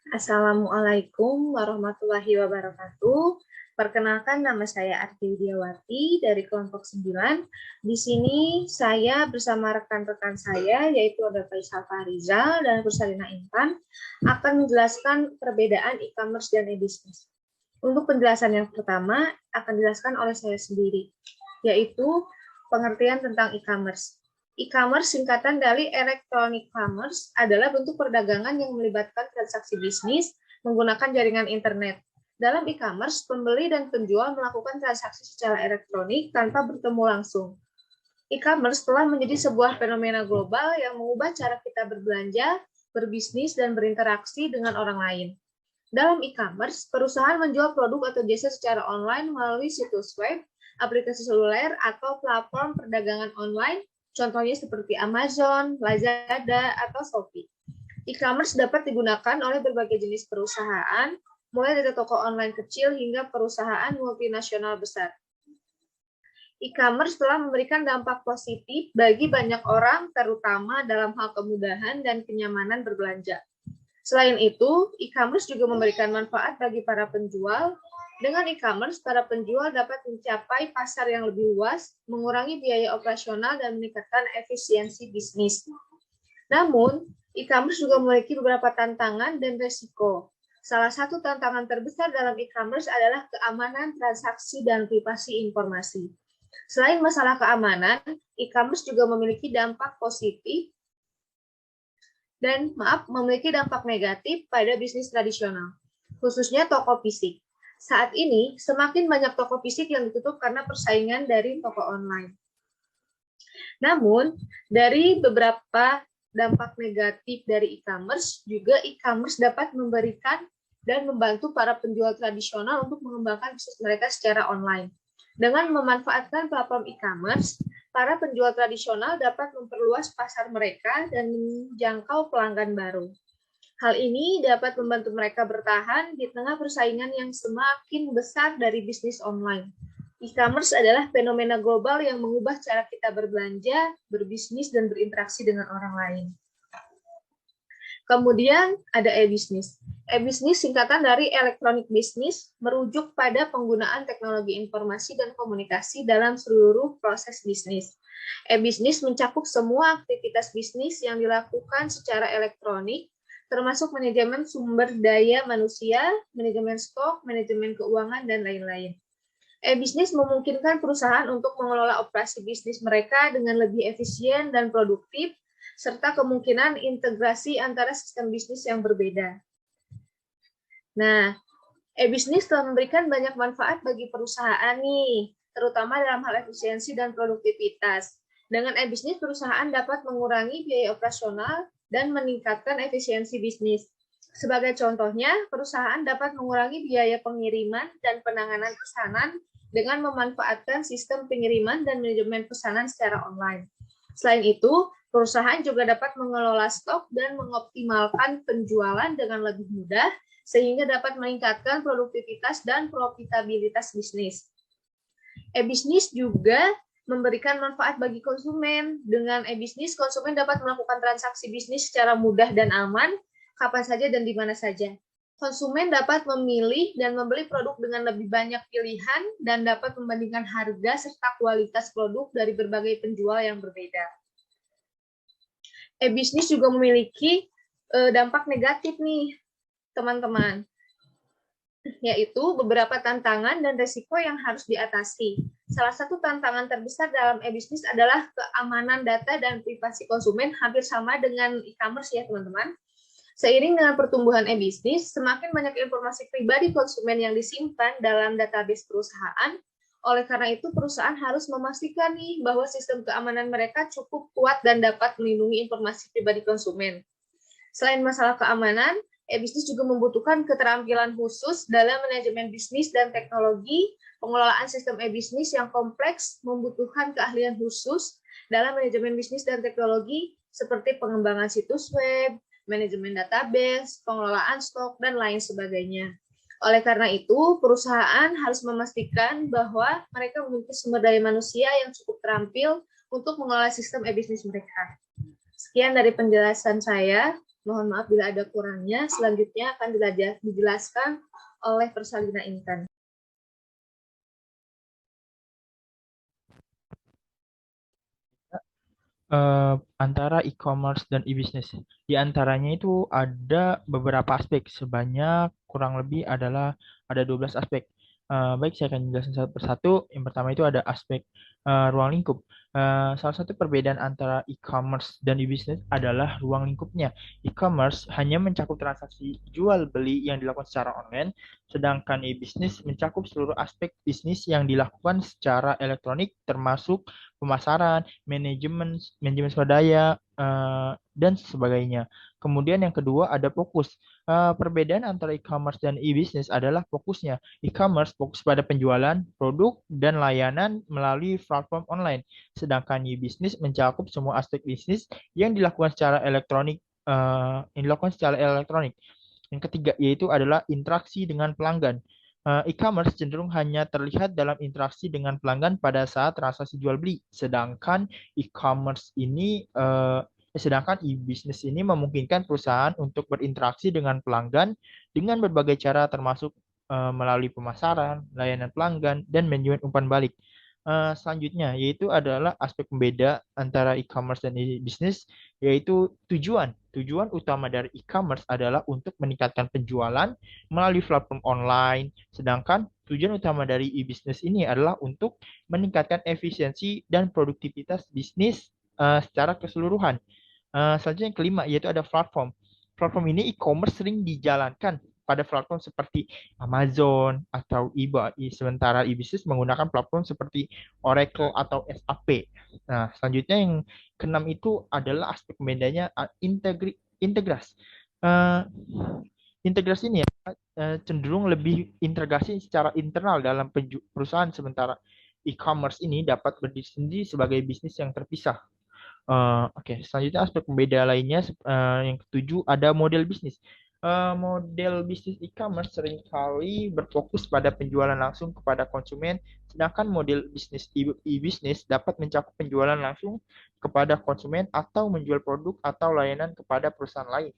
Assalamualaikum warahmatullahi wabarakatuh. Perkenalkan, nama saya Arti Widiawati dari kelompok 9. Di sini saya bersama rekan-rekan saya, yaitu ada Faisal Farizal dan Rusalina Intan, akan menjelaskan perbedaan e-commerce dan e-business. Untuk penjelasan yang pertama akan dijelaskan oleh saya sendiri, yaitu pengertian tentang e-commerce. E-commerce singkatan dari electronic commerce adalah bentuk perdagangan yang melibatkan transaksi bisnis menggunakan jaringan internet. Dalam e-commerce, pembeli dan penjual melakukan transaksi secara elektronik tanpa bertemu langsung. E-commerce telah menjadi sebuah fenomena global yang mengubah cara kita berbelanja, berbisnis, dan berinteraksi dengan orang lain. Dalam e-commerce, perusahaan menjual produk atau jasa secara online melalui situs web, aplikasi seluler, atau platform perdagangan online, contohnya seperti Amazon, Lazada, atau Shopee. E-commerce dapat digunakan oleh berbagai jenis perusahaan, mulai dari toko online kecil hingga perusahaan multinasional besar. E-commerce telah memberikan dampak positif bagi banyak orang, terutama dalam hal kemudahan dan kenyamanan berbelanja. Selain itu, e-commerce juga memberikan manfaat bagi para penjual. Dengan e-commerce, para penjual dapat mencapai pasar yang lebih luas, mengurangi biaya operasional, dan meningkatkan efisiensi bisnis. Namun, e-commerce juga memiliki beberapa tantangan dan risiko. Salah satu tantangan terbesar dalam e-commerce adalah keamanan transaksi dan privasi informasi. Selain masalah keamanan, e-commerce juga memiliki dampak positif dan memiliki dampak negatif pada bisnis tradisional, khususnya toko fisik. Saat ini, semakin banyak toko fisik yang ditutup karena persaingan dari toko online. Namun, dari beberapa dampak negatif dari e-commerce, juga e-commerce dapat memberikan dan membantu para penjual tradisional untuk mengembangkan bisnis mereka secara online. Dengan memanfaatkan platform e-commerce, para penjual tradisional dapat memperluas pasar mereka dan menjangkau pelanggan baru. Hal ini dapat membantu mereka bertahan di tengah persaingan yang semakin besar dari bisnis online. E-commerce adalah fenomena global yang mengubah cara kita berbelanja, berbisnis, dan berinteraksi dengan orang lain. Kemudian ada e-business. E-business singkatan dari electronic business merujuk pada penggunaan teknologi informasi dan komunikasi dalam seluruh proses bisnis. E-business mencakup semua aktivitas bisnis yang dilakukan secara elektronik, termasuk manajemen sumber daya manusia, manajemen stok, manajemen keuangan, dan lain-lain. E-business memungkinkan perusahaan untuk mengelola operasi bisnis mereka dengan lebih efisien dan produktif, serta kemungkinan integrasi antara sistem bisnis yang berbeda. Nah, e-business telah memberikan banyak manfaat bagi perusahaan nih, terutama dalam hal efisiensi dan produktivitas. Dengan e-business, perusahaan dapat mengurangi biaya operasional dan meningkatkan efisiensi bisnis. Sebagai contohnya, perusahaan dapat mengurangi biaya pengiriman dan penanganan pesanan dengan memanfaatkan sistem pengiriman dan manajemen pesanan secara online. Selain itu, perusahaan juga dapat mengelola stok dan mengoptimalkan penjualan dengan lebih mudah, sehingga dapat meningkatkan produktivitas dan profitabilitas bisnis. E-business juga memberikan manfaat bagi konsumen. Dengan e-business, konsumen dapat melakukan transaksi bisnis secara mudah dan aman, kapan saja dan di mana saja. Konsumen dapat memilih dan membeli produk dengan lebih banyak pilihan dan dapat membandingkan harga serta kualitas produk dari berbagai penjual yang berbeda. E-business juga memiliki dampak negatif nih, teman-teman, yaitu beberapa tantangan dan risiko yang harus diatasi. Salah satu tantangan terbesar dalam e-business adalah keamanan data dan privasi konsumen, hampir sama dengan e-commerce ya teman-teman. Seiring dengan pertumbuhan e-business, semakin banyak informasi pribadi konsumen yang disimpan dalam database perusahaan. Oleh karena itu, perusahaan harus memastikan nih bahwa sistem keamanan mereka cukup kuat dan dapat melindungi informasi pribadi konsumen. Selain masalah keamanan, e-business juga membutuhkan keterampilan khusus dalam manajemen bisnis dan teknologi. Pengelolaan sistem e-business yang kompleks membutuhkan keahlian khusus dalam manajemen bisnis dan teknologi seperti pengembangan situs web, manajemen database, pengelolaan stok, dan lain sebagainya. Oleh karena itu, perusahaan harus memastikan bahwa mereka memiliki sumber daya manusia yang cukup terampil untuk mengelola sistem e-business mereka. Sekian dari penjelasan saya. Mohon maaf bila ada kurangnya. Selanjutnya akan dijelaskan oleh Persalina Intan. Antara e-commerce dan e-business. Di antaranya itu ada beberapa aspek, sebanyak kurang lebih ada 12 aspek. Baik, saya akan jelaskan satu persatu. Yang pertama itu ada aspek ruang lingkup. Salah satu perbedaan antara e-commerce dan e-business adalah ruang lingkupnya. E-commerce hanya mencakup transaksi jual beli yang dilakukan secara online, sedangkan e-business mencakup seluruh aspek bisnis yang dilakukan secara elektronik, termasuk pemasaran, manajemen sumber daya, dan sebagainya. Kemudian yang kedua ada fokus. Perbedaan antara e-commerce dan e-business adalah fokusnya. E-commerce fokus pada penjualan produk dan layanan melalui platform online, sedangkan e-business mencakup semua aspek bisnis yang dilakukan secara elektronik. Yang ketiga yaitu adalah interaksi dengan pelanggan. E-commerce cenderung hanya terlihat dalam interaksi dengan pelanggan pada saat transaksi jual beli, sedangkan e-business ini memungkinkan perusahaan untuk berinteraksi dengan pelanggan dengan berbagai cara, termasuk melalui pemasaran, layanan pelanggan, dan manajemen umpan balik. Selanjutnya yaitu adalah aspek pembeda antara e-commerce dan e-business, yaitu tujuan. Tujuan utama dari e-commerce adalah untuk meningkatkan penjualan melalui platform online, sedangkan tujuan utama dari e-business ini adalah untuk meningkatkan efisiensi dan produktivitas bisnis secara keseluruhan. Selanjutnya yang kelima yaitu ada platform. Platform ini e-commerce sering dijalankan pada platform seperti Amazon atau eBay, sementara e-business menggunakan platform seperti Oracle atau SAP. Nah, selanjutnya yang keenam itu adalah aspek pembedanya integrasi. Uh, Integrasi ini cenderung lebih integrasi secara internal dalam perusahaan, sementara e-commerce ini dapat berdiri sendiri sebagai bisnis yang terpisah. Oke, selanjutnya aspek pembeda lainnya yang ketujuh ada model bisnis. Model bisnis e-commerce seringkali berfokus pada penjualan langsung kepada konsumen, sedangkan model bisnis e-business dapat mencakup penjualan langsung kepada konsumen atau menjual produk atau layanan kepada perusahaan lain.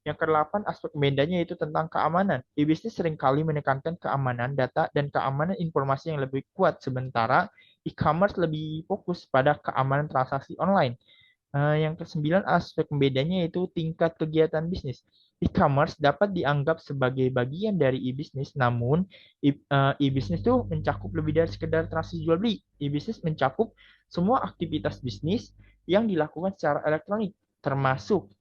Yang kedelapan, aspek pembedanya yaitu tentang keamanan. E-business seringkali menekankan keamanan data dan keamanan informasi yang lebih kuat, sementara e-commerce lebih fokus pada keamanan transaksi online. Yang kesembilan, aspek pembedanya yaitu tingkat kegiatan bisnis. E-commerce dapat dianggap sebagai bagian dari e-business, namun e-business itu mencakup lebih dari sekedar transaksi jual beli. E-business mencakup semua aktivitas bisnis yang dilakukan secara elektronik, termasuk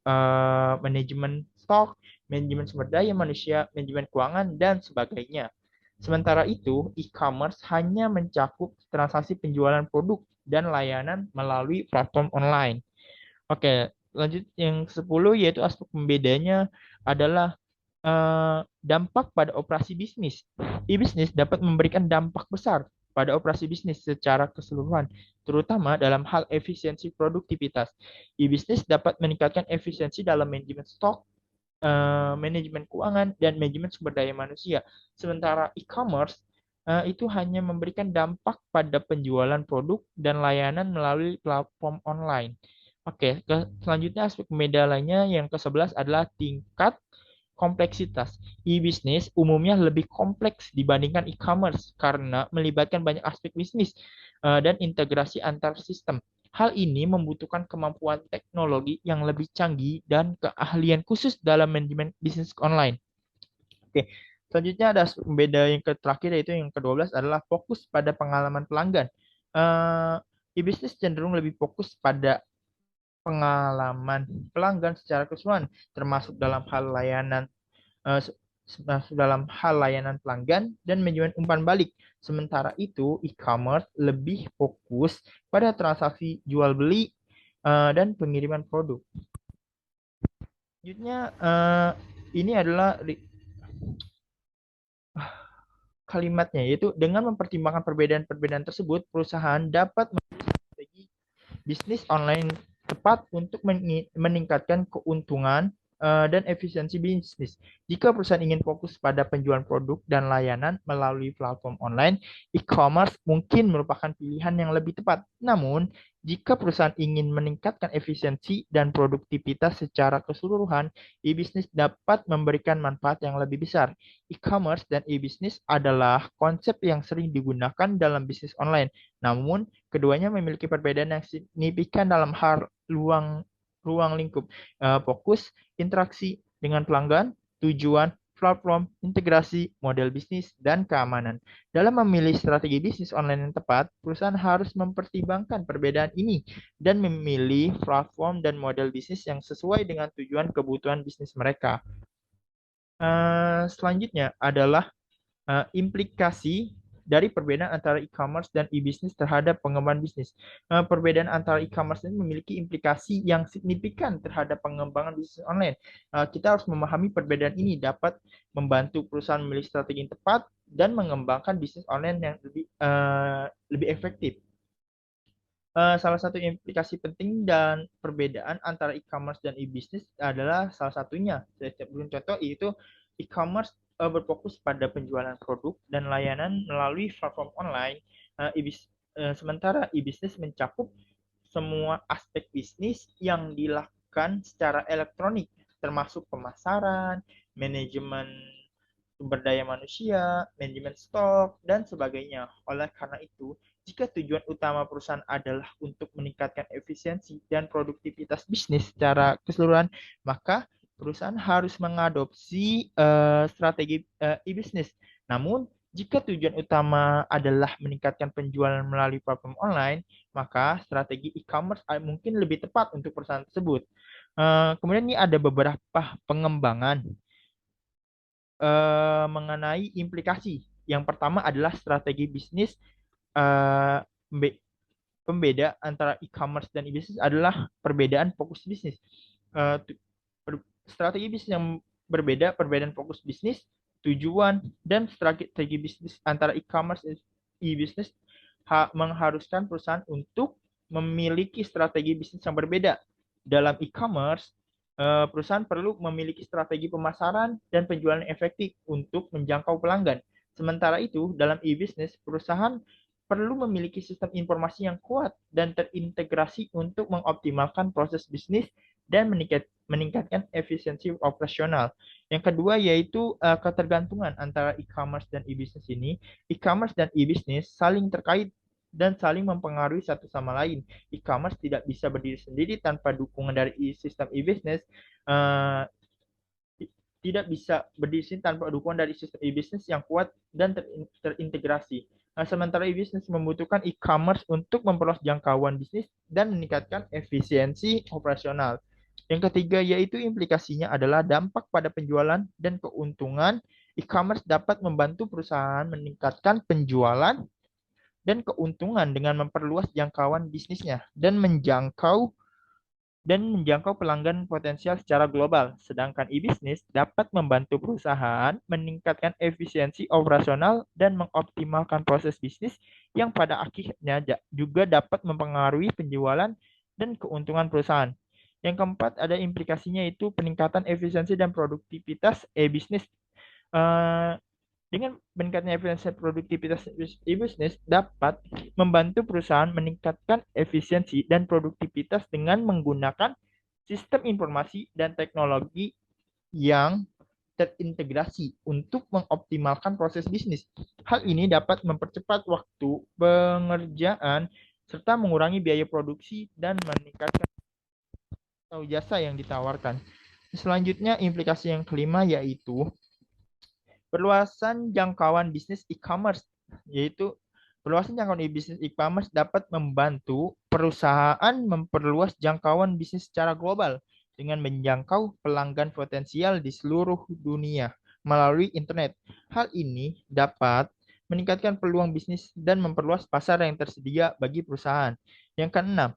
manajemen stok, manajemen sumber daya manusia, manajemen keuangan, dan sebagainya. Sementara itu, e-commerce hanya mencakup transaksi penjualan produk dan layanan melalui platform online. Oke, lanjut yang 10 yaitu aspek pembedanya adalah dampak pada operasi bisnis. E-bisnis dapat memberikan dampak besar pada operasi bisnis secara keseluruhan, terutama dalam hal efisiensi produktivitas. E-bisnis dapat meningkatkan efisiensi dalam manajemen stok, manajemen keuangan, dan manajemen sumber daya manusia. Sementara e-commerce itu hanya memberikan dampak pada penjualan produk dan layanan melalui platform online. Oke, selanjutnya aspek pembeda lainnya yang ke-11 adalah tingkat kompleksitas. E-bisnis umumnya lebih kompleks dibandingkan e-commerce karena melibatkan banyak aspek bisnis dan integrasi antar sistem. Hal ini membutuhkan kemampuan teknologi yang lebih canggih dan keahlian khusus dalam manajemen bisnis online. Oke, selanjutnya ada aspek pembeda yang terakhir yaitu yang ke-12 adalah fokus pada pengalaman pelanggan. E-bisnis cenderung lebih fokus pada pengalaman pelanggan secara keseluruhan, termasuk eh, dalam hal layanan pelanggan dan manajemen umpan balik. Sementara itu, e-commerce lebih fokus pada transaksi jual beli dan pengiriman produk. Selanjutnya, ini adalah kalimatnya, yaitu dengan mempertimbangkan perbedaan-perbedaan tersebut, perusahaan dapat strategi bisnis online tepat untuk meningkatkan keuntungan dan efisiensi bisnis. Jika perusahaan ingin fokus pada penjualan produk dan layanan melalui platform online, e-commerce mungkin merupakan pilihan yang lebih tepat. Namun, jika perusahaan ingin meningkatkan efisiensi dan produktivitas secara keseluruhan, e-bisnis dapat memberikan manfaat yang lebih besar. E-commerce dan e-bisnis adalah konsep yang sering digunakan dalam bisnis online. Namun, keduanya memiliki perbedaan yang signifikan dalam hal ruang lingkup, fokus, interaksi dengan pelanggan, tujuan, platform, integrasi, model bisnis, dan keamanan. Dalam memilih strategi bisnis online yang tepat, perusahaan harus mempertimbangkan perbedaan ini dan memilih platform dan model bisnis yang sesuai dengan tujuan kebutuhan bisnis mereka. Selanjutnya adalah implikasi dari perbedaan antara e-commerce dan e-business terhadap pengembangan bisnis. Perbedaan antara e-commerce ini memiliki implikasi yang signifikan terhadap pengembangan bisnis online. Kita harus memahami perbedaan ini dapat membantu perusahaan memilih strategi yang tepat dan mengembangkan bisnis online yang lebih efektif. Salah satu implikasi penting dan perbedaan antara e-commerce dan e-business adalah salah satunya. Saya beri contoh yaitu e-commerce berfokus pada penjualan produk dan layanan melalui platform online. Sementara e-business mencakup semua aspek bisnis yang dilakukan secara elektronik, termasuk pemasaran, manajemen sumber daya manusia, manajemen stok, dan sebagainya. Oleh karena itu, jika tujuan utama perusahaan adalah untuk meningkatkan efisiensi dan produktivitas bisnis secara keseluruhan, maka perusahaan harus mengadopsi strategi e-bisnis. Namun, jika tujuan utama adalah meningkatkan penjualan melalui platform online, maka strategi e-commerce mungkin lebih tepat untuk perusahaan tersebut. Kemudian ini ada beberapa pengembangan mengenai implikasi. Yang pertama adalah strategi bisnis. eh, Pembeda antara e-commerce dan e-business adalah perbedaan fokus bisnis. Eh, Strategi bisnis yang berbeda, perbedaan fokus bisnis, tujuan, dan strategi bisnis antara e-commerce dan e-business mengharuskan perusahaan untuk memiliki strategi bisnis yang berbeda. Dalam e-commerce, perusahaan perlu memiliki strategi pemasaran dan penjualan efektif untuk menjangkau pelanggan. Sementara itu, dalam e-business, perusahaan perlu memiliki sistem informasi yang kuat dan terintegrasi untuk mengoptimalkan proses bisnis dan meningkatkan efisiensi operasional. Yang kedua yaitu ketergantungan antara e-commerce dan e-business ini. E-commerce dan e-business saling terkait dan saling mempengaruhi satu sama lain. E-commerce tidak bisa berdiri sendiri tanpa dukungan dari sistem e-business. Uh, Tidak bisa berdiri tanpa dukungan dari sistem e-business yang kuat dan terintegrasi. Sementara e-business membutuhkan e-commerce untuk memperluas jangkauan bisnis dan meningkatkan efisiensi operasional. Yang ketiga yaitu implikasinya adalah dampak pada penjualan dan keuntungan. E-commerce dapat membantu perusahaan meningkatkan penjualan dan keuntungan dengan memperluas jangkauan bisnisnya dan menjangkau pelanggan potensial secara global. Sedangkan e-business dapat membantu perusahaan meningkatkan efisiensi operasional dan mengoptimalkan proses bisnis yang pada akhirnya juga dapat mempengaruhi penjualan dan keuntungan perusahaan. Yang keempat ada implikasinya yaitu peningkatan efisiensi dan produktivitas e-business. Uh, dengan meningkatnya efisiensi produktivitas e-business dapat membantu perusahaan meningkatkan efisiensi dan produktivitas dengan menggunakan sistem informasi dan teknologi yang terintegrasi untuk mengoptimalkan proses bisnis. Hal ini dapat mempercepat waktu pengerjaan serta mengurangi biaya produksi dan meningkatkan jasa yang ditawarkan. Selanjutnya, implikasi yang kelima yaitu perluasan jangkauan bisnis e-commerce, yaitu perluasan jangkauan bisnis e-commerce dapat membantu perusahaan memperluas jangkauan bisnis secara global dengan menjangkau pelanggan potensial di seluruh dunia melalui internet. Hal ini dapat meningkatkan peluang bisnis dan memperluas pasar yang tersedia bagi perusahaan. Yang keenam,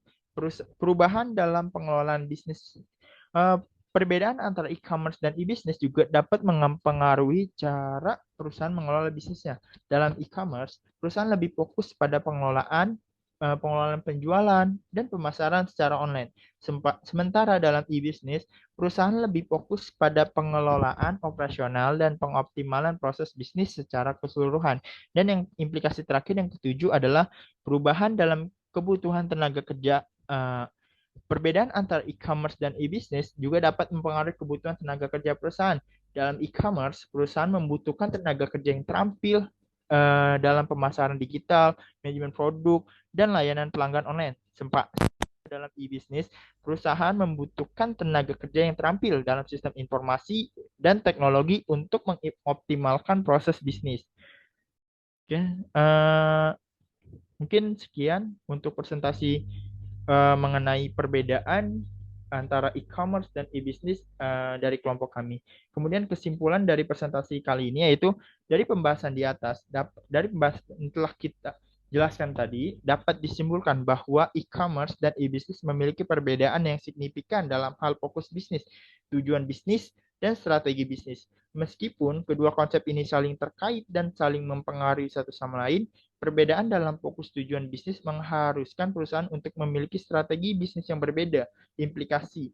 perubahan dalam pengelolaan bisnis. Perbedaan antara e-commerce dan e-business juga dapat mempengaruhi cara perusahaan mengelola bisnisnya. Dalam e-commerce, perusahaan lebih fokus pada pengelolaan pengelolaan penjualan, dan pemasaran secara online. Sementara dalam e-business, perusahaan lebih fokus pada pengelolaan operasional dan pengoptimalan proses bisnis secara keseluruhan. Dan yang implikasi terakhir yang ketujuh adalah perubahan dalam kebutuhan tenaga kerja. Perbedaan antara e-commerce dan e-business juga dapat mempengaruhi kebutuhan tenaga kerja perusahaan. Dalam e-commerce, perusahaan membutuhkan tenaga kerja yang terampil dalam pemasaran digital, manajemen produk, dan layanan pelanggan online. Dalam e-business, perusahaan membutuhkan tenaga kerja yang terampil dalam sistem informasi dan teknologi untuk mengoptimalkan proses bisnis. Oke, mungkin sekian untuk presentasi mengenai perbedaan antara e-commerce dan e-business dari kelompok kami. Kemudian kesimpulan dari presentasi kali ini yaitu dari pembahasan di atas, dari pembahasan yang telah kita jelaskan tadi, dapat disimpulkan bahwa e-commerce dan e-business memiliki perbedaan yang signifikan dalam hal fokus bisnis, tujuan bisnis, dan strategi bisnis. Meskipun kedua konsep ini saling terkait dan saling mempengaruhi satu sama lain, perbedaan dalam fokus tujuan bisnis mengharuskan perusahaan untuk memiliki strategi bisnis yang berbeda. Implikasi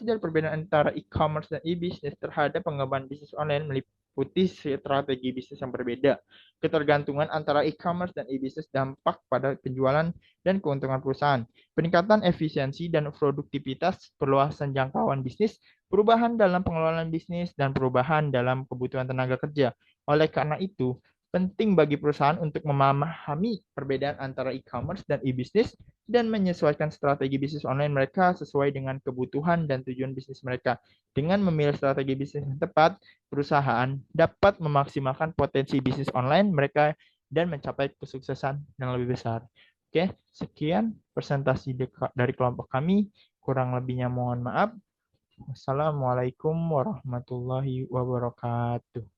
dari perbedaan antara e-commerce dan e-business terhadap pengembangan bisnis online meliputi strategi bisnis yang berbeda. Ketergantungan antara e-commerce dan e-business dampak pada penjualan dan keuntungan perusahaan. Peningkatan efisiensi dan produktivitas, perluasan jangkauan bisnis, perubahan dalam pengelolaan bisnis, dan perubahan dalam kebutuhan tenaga kerja. Oleh karena itu, penting bagi perusahaan untuk memahami perbedaan antara e-commerce dan e-business dan menyesuaikan strategi bisnis online mereka sesuai dengan kebutuhan dan tujuan bisnis mereka. Dengan memilih strategi bisnis yang tepat, perusahaan dapat memaksimalkan potensi bisnis online mereka dan mencapai kesuksesan yang lebih besar. Oke, sekian presentasi dari kelompok kami. Kurang lebihnya mohon maaf. Wassalamualaikum warahmatullahi wabarakatuh.